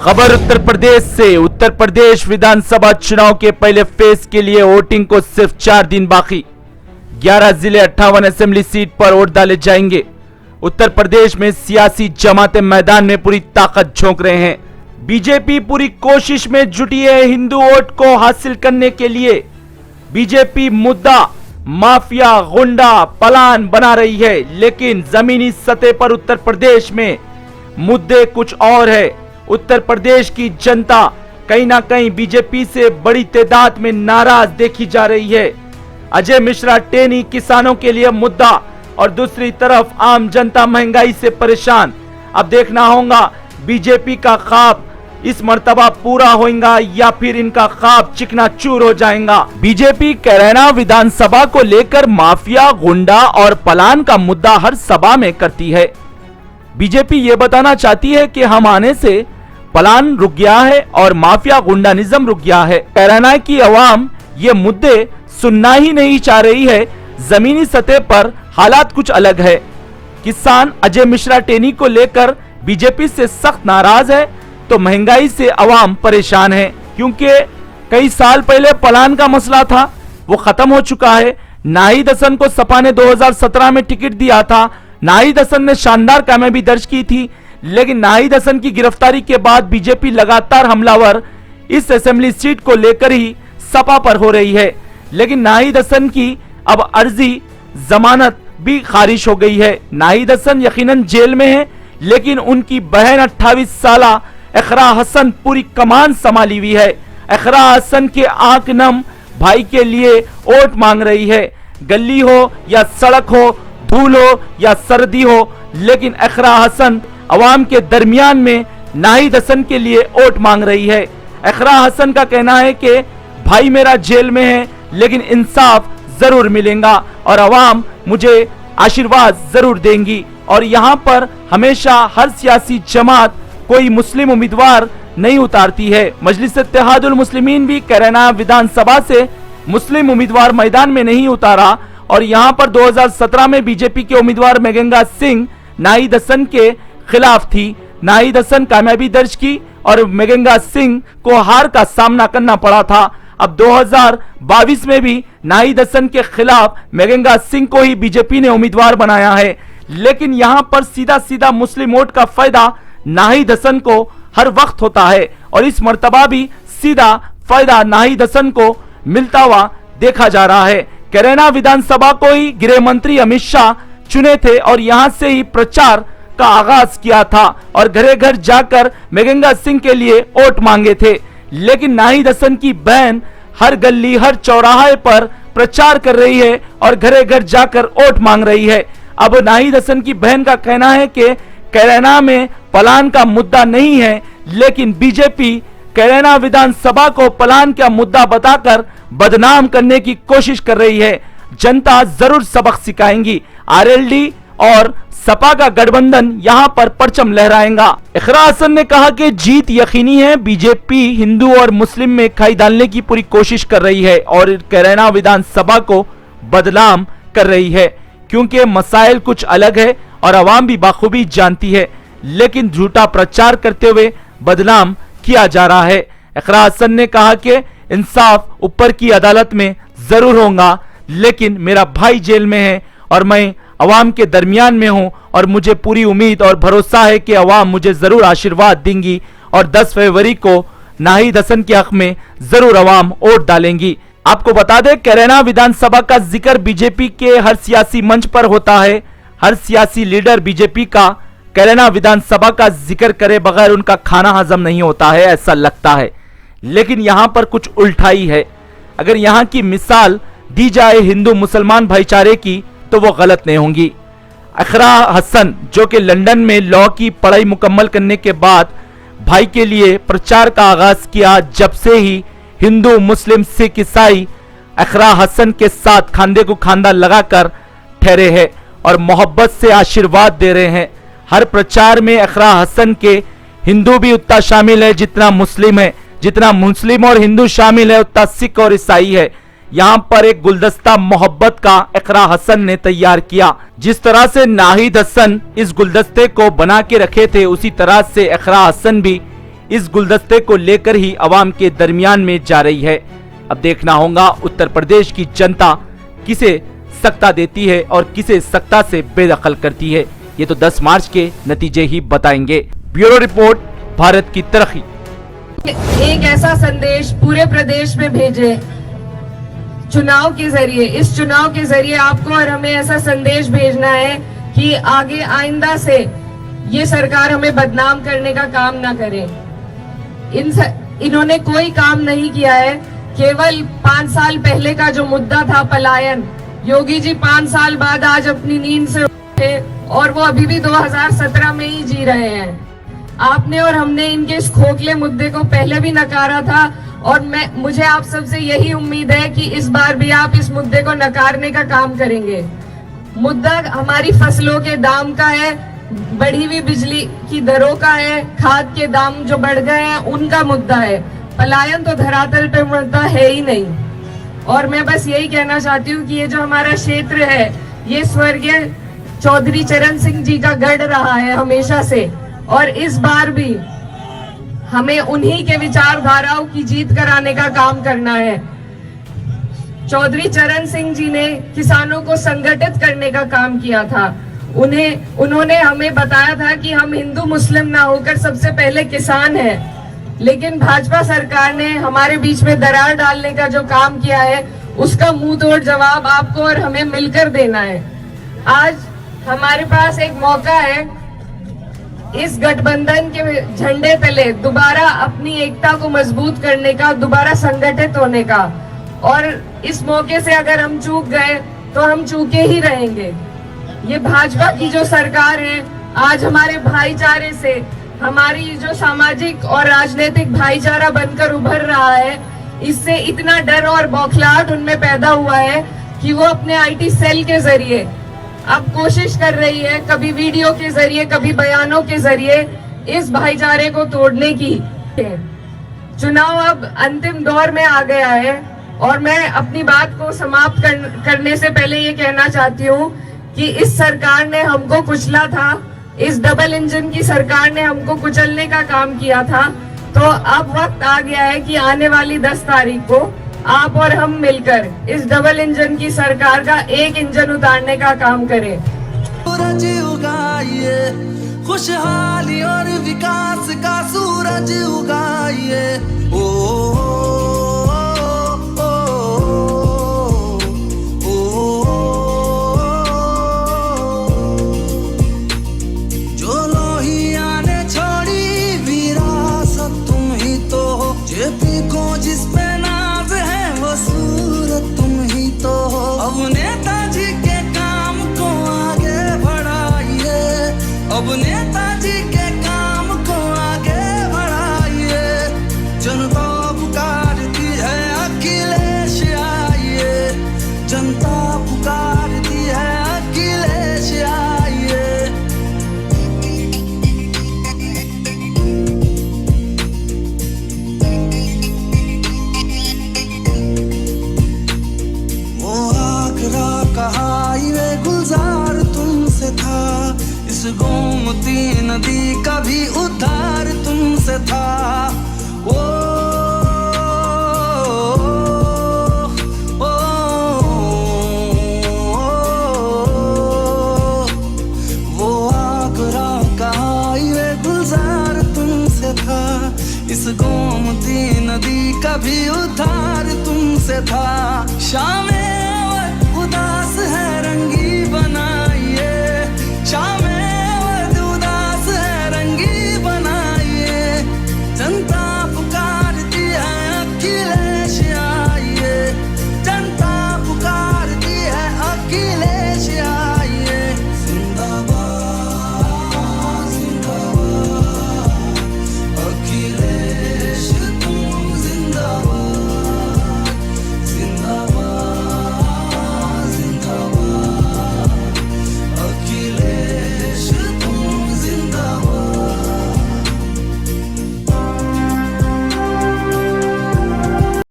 खबर उत्तर प्रदेश से। उत्तर प्रदेश विधानसभा चुनाव के पहले फेज के लिए वोटिंग को सिर्फ 4 दिन बाकी। 11 जिले 58 असेंबली सीट पर वोट डाले जाएंगे। उत्तर प्रदेश में सियासी जमातें मैदान में पूरी ताकत झोंक रहे हैं। बीजेपी पूरी कोशिश में जुटी है हिंदू वोट को हासिल करने के लिए। बीजेपी मुद्दा माफिया, गुंडा, पलान बना रही है, लेकिन जमीनी सतह पर उत्तर प्रदेश में मुद्दे कुछ और है। उत्तर प्रदेश की जनता कहीं ना कहीं बीजेपी से बड़ी तादाद में नाराज देखी जा रही है। अजय मिश्रा टेनी किसानों के लिए मुद्दा और दूसरी तरफ आम जनता महंगाई से परेशान। अब देखना होगा बीजेपी का ख्वाब इस मर्तबा पूरा होगा या फिर इनका ख्वाब चिकनाचूर हो जाएगा। बीजेपी कैराना विधानसभा को लेकर माफिया, गुंडा और पलान का मुद्दा हर सभा में करती है। बीजेपी ये बताना चाहती है कि हम आने से पलान रुक गया है और माफिया गुंडानिज्म रुक गया है। कैराना की आवाम ये मुद्दे सुनना ही नहीं चाह रही है। जमीनी सतह पर हालात कुछ अलग है। किसान अजय मिश्रा टेनी को लेकर बीजेपी से सख्त नाराज है, तो महंगाई से आवाम परेशान है, क्योंकि कई साल पहले पलान का मसला था, वो खत्म हो चुका है। नाहिद हसन को सपा ने 2017 में टिकट दिया था। नाहिद हसन ने शानदार कामयाबी दर्ज की थी, लेकिन नाहिद हसन की गिरफ्तारी के बाद बीजेपी लगातार हमलावर इस असेंबली सीट को लेकर ही सपा पर हो रही है। लेकिन नाहिद हसन की अब अर्जी जमानत भी खारिज हो गई है। नाहिद हसन यकीनन जेल में है, लेकिन उनकी बहन 28 साला इकरा हसन पूरी कमान संभाली हुई है। इकरा हसन के आंख नम भाई के लिए वोट मांग रही है। गली हो या सड़क हो, धूल हो या सर्दी हो, लेकिन इकरा हसन अवाम के दरमियान में नाहिद हसन के लिए वोट मांग रही है। इकरा हसन का कहना है कि भाई मेरा जेल में है, लेकिन इंसाफ जरूर मिलेगा और अवाम मुझे आशीर्वाद जरूर देंगी। और यहाँ पर हमेशा हर सियासी जमात कोई मुस्लिम उम्मीदवार नहीं उतारती है। मजलिस इत्तेहादुल मुस्लिमीन भी कैराना विधानसभा से मुस्लिम उम्मीदवार मैदान में नहीं उतारा, और यहाँ पर 2017 में बीजेपी के उम्मीदवार मेघेंगा सिंह नाहिद हसन के खिलाफ थी। नाहिद हसन कामयाबी दर्ज की और मेघेंगा सिंह को हार का सामना करना पड़ा था। अब 2022 में भी नाहिद हसन के खिलाफ मेघेंगा सिंह को ही बीजेपी ने उम्मीदवार बनाया है, लेकिन यहाँ पर सीधा सीधा मुस्लिम वोट का फायदा नाहिद हसन को हर वक्त होता है, और इस मर्तबा भी सीधा फायदा नाहिद हसन को मिलता हुआ देखा जा रहा है। कैराना विधानसभा को ही गृह मंत्री अमित शाह चुने थे और यहां से ही प्रचार का आगाज किया था और घरे घर जाकर मेघेंगा सिंह के लिए वोट मांगे थे। लेकिन नाहिद हसन की बहन हर गली, हर चौराहे पर प्रचार कर रही है और घरे घर जाकर वोट मांग रही है। अब नाहिद हसन की बहन का कहना है कि कैराना में पलान का मुद्दा नहीं है, लेकिन बीजेपी कैराना विधानसभा को पलान का मुद्दा बताकर बदनाम करने की कोशिश कर रही है। जनता जरूर सबक सिखाएंगी। आरएलडी और सपा का गठबंधन यहां पर परचम लहराएगा। इकरा हसन ने कहा कि जीत यकीनी है। बीजेपी हिंदू और मुस्लिम में खाई डालने की पूरी कोशिश कर रही है और कैराना विधानसभा को बदनाम कर रही है, क्योंकि मसाइल कुछ अलग है और आवाम भी बाखूबी जानती है, लेकिन झूठा प्रचार करते हुए बदनाम किया जा रहा है। इकरा हसन ने कहा कि इंसाफ ऊपर की अदालत में जरूर होगा, लेकिन मेरा भाई जेल में है और मैं अवाम के दरमियान में हूं और मुझे पूरी उम्मीद और भरोसा है कि अवाम मुझे जरूर आशीर्वाद देंगी और 10 फरवरी को नाहिद हसन के हक में जरूर अवाम वोट डालेंगी। आपको बता दें, कैराना विधानसभा का जिक्र बीजेपी के हर सियासी मंच पर होता है। हर सियासी लीडर बीजेपी का कैराना विधानसभा का जिक्र करे बगैर उनका खाना हजम नहीं होता है, ऐसा लगता है। लेकिन यहाँ पर कुछ उल्टाई है। अगर यहाँ की मिसाल दी जाए हिंदू मुसलमान भाईचारे की, तो वो गलत नहीं होंगी। इकरा हसन जो कि लंदन में लॉ की पढ़ाई मुकम्मल करने के बाद भाई के लिए प्रचार का आगाज किया, जब से ही हिंदू, मुस्लिम, सिख, ईसाई इकरा हसन के साथ खांधे को खांधा लगाकर ठहरे हैं और मोहब्बत से आशीर्वाद दे रहे हैं। हर प्रचार में इकरा हसन के हिंदू भी उतना शामिल है जितना मुस्लिम है, जितना मुस्लिम और हिंदू शामिल है उतना सिख और ईसाई है। यहाँ पर एक गुलदस्ता मोहब्बत का इकरा हसन ने तैयार किया। जिस तरह से नाहिद हसन इस गुलदस्ते को बना के रखे थे, उसी तरह से इकरा हसन भी इस गुलदस्ते को लेकर ही अवाम के दरमियान में जा रही है। अब देखना होगा उत्तर प्रदेश की जनता किसे सत्ता देती है और किसे सत्ता से बेदखल करती है। ये तो 10 मार्च के नतीजे ही बताएंगे। ब्यूरो रिपोर्ट, भारत की तरक्की। एक ऐसा संदेश पूरे प्रदेश में भेजे चुनाव के जरिए, इस चुनाव के जरिए आपको और हमें ऐसा संदेश भेजना है कि आगे आइंदा से ये सरकार हमें बदनाम करने का काम ना करे। इन्होंने कोई काम नहीं किया है। केवल 5 साल पहले का जो मुद्दा था पलायन, योगी जी 5 साल बाद आज अपनी नींद से उठे और वो अभी भी 2017 में ही जी रहे हैं। आपने और हमने इनके इस खोखले मुद्दे को पहले भी नकारा था और मुझे आप सबसे यही उम्मीद है कि इस बार भी आप इस मुद्दे को नकारने का काम करेंगे। मुद्दा हमारी फसलों के दाम का है, बढ़ी हुई बिजली की दरों का है, खाद के दाम जो बढ़ गए हैं उनका मुद्दा है। पलायन तो धरातल पे मुद्दा है ही नहीं। और मैं बस यही कहना चाहती हूँ कि ये जो हमारा क्षेत्र है, ये स्वर्गीय चौधरी चरण सिंह जी का गढ़ रहा है हमेशा से, और इस बार भी हमें उन्हीं के विचारधाराओं की जीत कराने का काम करना है। चौधरी चरण सिंह जी ने किसानों को संगठित करने का काम किया था। उन्होंने हमें बताया था कि हम हिंदू मुस्लिम ना होकर सबसे पहले किसान हैं, लेकिन भाजपा सरकार ने हमारे बीच में दरार डालने का जो काम किया है उसका मुंह तोड़ जवाब आपको और हमें मिलकर देना है। आज हमारे पास एक मौका है इस गठबंधन के झंडे तले दोबारा अपनी एकता को मजबूत करने का, दोबारा संगठित होने का। और इस मौके से अगर हम चूक गए तो हम चूके ही रहेंगे। ये भाजपा की जो सरकार है, आज हमारे भाईचारे से हमारी जो सामाजिक और राजनीतिक भाईचारा बनकर उभर रहा है, इससे इतना डर और बौखलाहट उनमें पैदा हुआ है कि वो अपने आईटी सेल के जरिए अब कोशिश कर रही है, कभी वीडियो के जरिए, कभी बयानों के जरिए इस भाईचारे को तोड़ने की। चुनाव अब अंतिम दौर में आ गया है और मैं अपनी बात को समाप्त करने से पहले ये कहना चाहती हूँ कि इस सरकार ने हमको कुचला था, इस डबल इंजन की सरकार ने हमको कुचलने का काम किया था। तो अब वक्त आ गया है कि आने वाली 10 तारीख को आप और हम मिलकर इस डबल इंजन की सरकार का एक इंजन उतारने का काम करें। सूरज उगाइए, खुशहाली और विकास का सूरज उगाइए। ओ, जो लोहिया ने छोड़ी विरासत तुम ही तो हो, जेपी को जिस पे नाज है वो सूरत तुम ही तो हो। अब नेताजी के काम को आगे बढ़ाइए, अब नेताजी के काम को आगे बढ़ाइए। जनता पुकारती है अखिलेश आइए, जनता पुकारती है अखिलेश आइए। वो आगरा का हाईवे गुलजार तुमसे था, इस गोमती नदी का भी उद्धार तुमसे था। वो आगरा का हाईवे गुलजार तुमसे था, इस गोमती नदी का भी उद्धार तुमसे था। शामें उदास है रंगी बनाइए, शामें